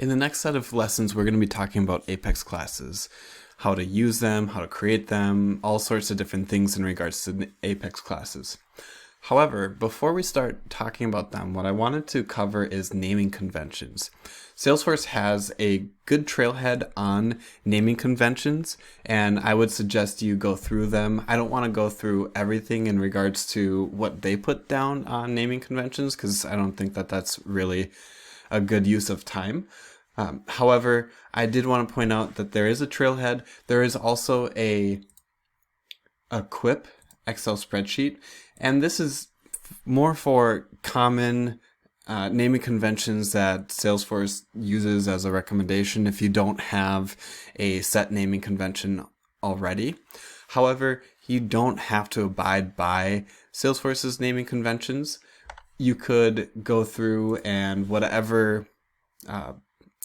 In the next set of lessons, we're going to be talking about Apex classes, how to use them, how to create them, all sorts of different things in regards to Apex classes. However, before we start talking about them, what I wanted to cover is naming conventions. Salesforce has a good trailhead on naming conventions, and I would suggest you go through them. I don't want to go through everything in regards to what they put down on naming conventions, because I don't think that that's really a good use of time. However, I did want to point out that there is a trailhead. There is also a Quip Excel spreadsheet, and this is more for common naming conventions that Salesforce uses as a recommendation if you don't have a set naming convention already. However, you don't have to abide by Salesforce's naming conventions. You could go through and whatever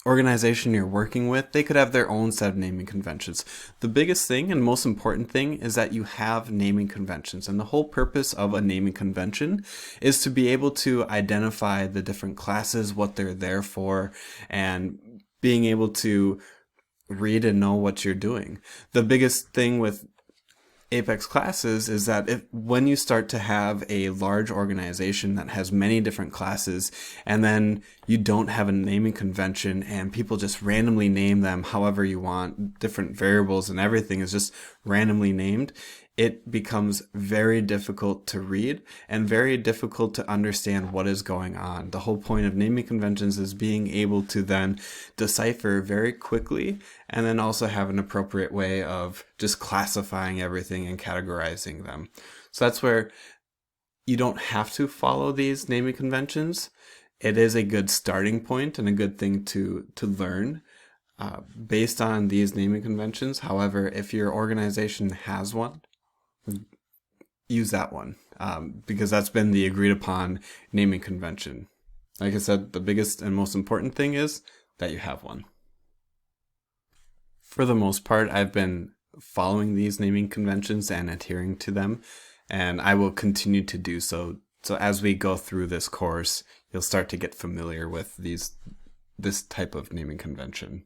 organization you're working with, they could have their own set of naming conventions. The biggest thing and most important thing is that you have naming conventions. And the whole purpose of a naming convention is to be able to identify the different classes, what they're there for, and being able to read and know what you're doing. The biggest thing with Apex classes is that when you start to have a large organization that has many different classes, and then you don't have a naming convention and people just randomly name them however you want, different variables and everything is just randomly named, it becomes very difficult to read and very difficult to understand what is going on. The whole point of naming conventions is being able to then decipher very quickly and then also have an appropriate way of just classifying everything and categorizing them. So that's where you don't have to follow these naming conventions. It is a good starting point and a good thing to learn based on these naming conventions. However, if your organization has one, use that one because that's been the agreed upon naming convention. Like I said, the biggest and most important thing is that you have one. For the most part, I've been following these naming conventions and adhering to them, and I will continue to do so. So as we go through this course, you'll start to get familiar with this type of naming convention.